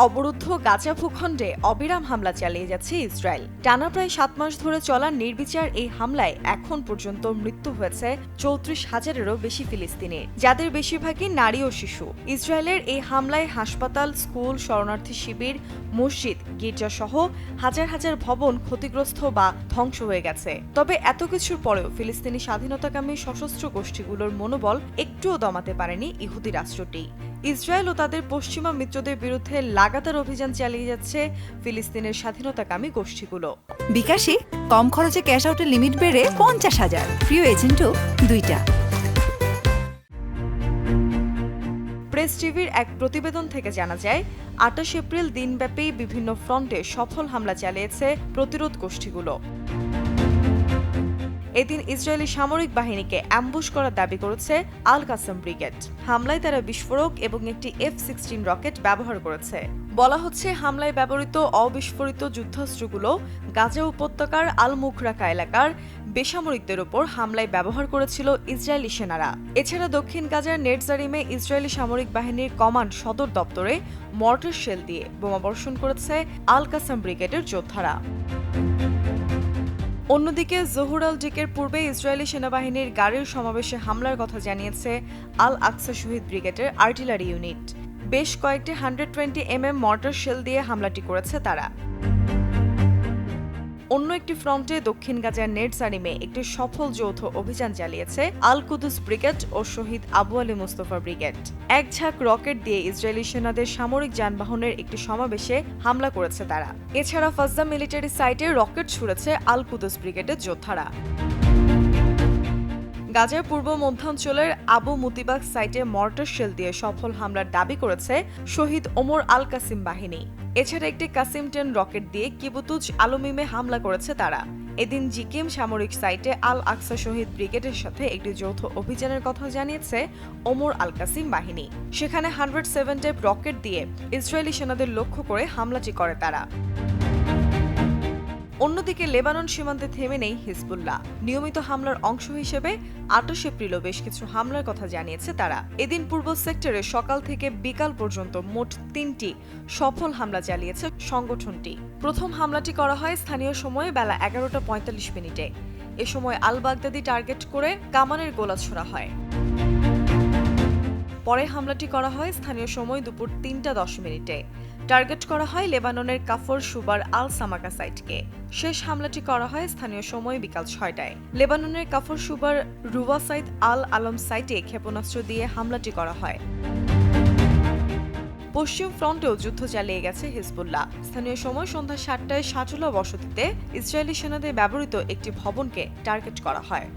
অবরুদ্ধ গাজা ভূখণ্ডে অবিরাম হামলা চালিয়ে যাচ্ছে ইসরায়েল। টানা প্রায় 7 মাস ধরে চলা নির্বিচার এই হামলায় এখন পর্যন্ত মৃত্যু হয়েছে 34,000-এরও বেশি ফিলিস্তিনির, যাদের বেশিরভাগই নারী ও শিশু। ইসরায়েলের এই হামলায় হাসপাতাল, স্কুল, শরণার্থী শিবির, মসজিদ, গির্জাসহ হাজার হাজার ভবন ক্ষতিগ্রস্ত বা ধ্বংস হয়ে গেছে। তবে এত কিছুর পরেও ফিলিস্তিনি স্বাধীনতাকামী সশস্ত্র গোষ্ঠীগুলোর মনোবল একটুও দমাতে পারেনি ইহুদি রাষ্ট্রটি। ইসরায়েল ও তাদের পশ্চিমা মিত্রদের বিরুদ্ধে লাগাতার অভিযান চালিয়ে যাচ্ছে ফিলিস্তিনের স্বাধীনতাকামী গোষ্ঠীগুলো। বিকাশে কম খরচে ক্যাশ আউটের লিমিট বেড়ে 50,000, প্রিয় এজেন্টও 2টা। প্রেস টিভির এক প্রতিবেদন থেকে জানা যায়, 28 এপ্রিল দিনব্যাপী বিভিন্ন ফ্রন্টে সফল হামলা চালিয়েছে প্রতিরোধ গোষ্ঠীগুলো। এদিন ইসরায়েলি সামরিক বাহিনীকে অ্যাম্বুশ করার দাবি করেছে আল কাসম ব্রিগেড। হামলায় তারা বিস্ফোরক এবং একটি F-16 রকেট ব্যবহার করেছে। বলা হচ্ছে, হামলায় ব্যবহৃত অবিস্ফোরিত যুদ্ধাস্ত্রগুলো গাজা উপত্যকার আল মুখরাকা এলাকার বেসামরিকদের ওপর হামলায় ব্যবহার করেছিল ইসরায়েলি সেনারা। এছাড়া দক্ষিণ গাজার নেটজারিমে ইসরায়েলি সামরিক বাহিনীর কমান্ড সদর দপ্তরে মর্টার শেল দিয়ে বোমাবর্ষণ করেছে আল কাসম ব্রিগেডের যোদ্ধারা। অন্যদিকে জহুর আল ডিকের পূর্বে ইসরায়েলি সেনাবাহিনীর গাড়ির সমাবেশে হামলার কথা জানিয়েছে আল আকসা শহীদ ব্রিগেডের আর্টিলারি ইউনিট। বেশ কয়েকটি 120mm মর্টার শেল দিয়ে হামলাটি করেছে তারা। অন্য একটি ফ্রন্টে দক্ষিণ গাজার নেটজারিমে একটি সফল যৌথ অভিযান চালিয়েছে আল কুদুস ব্রিগেড ও শহীদ আবু আলী মুস্তফা ব্রিগেড। এক ঝাঁক রকেট দিয়ে ইসরায়েলি সেনাদের সামরিক যানবাহনের একটি সমাবেশে হামলা করেছে তারা। এছাড়া ফাজদা মিলিটারি সাইটে রকেট ছুড়েছে আল কুদুস ব্রিগেডের যোদ্ধারা। গাজার পূর্ব মধ্যাঞ্চলের আবু মুতিবাগ সাইটে মর্টার শেল দিয়ে সফল হামলার দাবি করেছে শহীদ ওমর আল কাসিম বাহিনী। এছাড়া একটি কাসিম 10 রকেট দিয়ে কিবুতুজ আলমিমে হামলা করেছে তারা। এদিন জিকিম সামরিক সাইটে আল আকসা শহীদ ব্রিগেডের সাথে একটি যৌথ অভিযানের কথা জানিয়েছে ওমর আল কাসিম বাহিনী। সেখানে 107 টাইপ রকেট দিয়ে ইসরায়েলি সেনাদের লক্ষ্য করে হামলাটি করে তারা। অন্যদিকে লেবানন সীমান্তে থেমে নেই হিজবুল্লাহ। নিয়মিত হামলার অংশ হিসেবে 28 এপ্রিলও বেশ কিছু হামলার কথা জানিয়েছে তারা। এদিন পূর্ব সেক্টরে সকাল থেকে বিকাল পর্যন্ত মোট 3টি সফল হামলা চালিয়েছে সংগঠনটি। প্রথম হামলাটি করা হয় স্থানীয় সময়ে বেলা 11:45। এ সময় আল বাগদাদি টার্গেট করে কামানের গোলা ছোড়া হয়। পরে হামলাটি করা হয় স্থানীয় সময় দুপুর 3:10। টার্গেট করা হয় লেবাননের কাফর সুবার আল সামাকা সাইটকে। শেষ হামলাটি করা হয় স্থানীয় সময় বিকাল 6টায়। লেবাননের কাফর সুবার রুবা সাইদ আল আলম সাইটে ক্ষেপণাস্ত্র দিয়ে হামলাটি করা হয়। পশ্চিম ফ্রন্টেও যুদ্ধ চালিয়ে গেছে হিজবুল্লাহ। স্থানীয় সময় সন্ধ্যা 7টায় শাটুলা বসতিতে ইসরায়েলি সেনাদের ব্যবহৃত একটি ভবনকে টার্গেট করা হয়।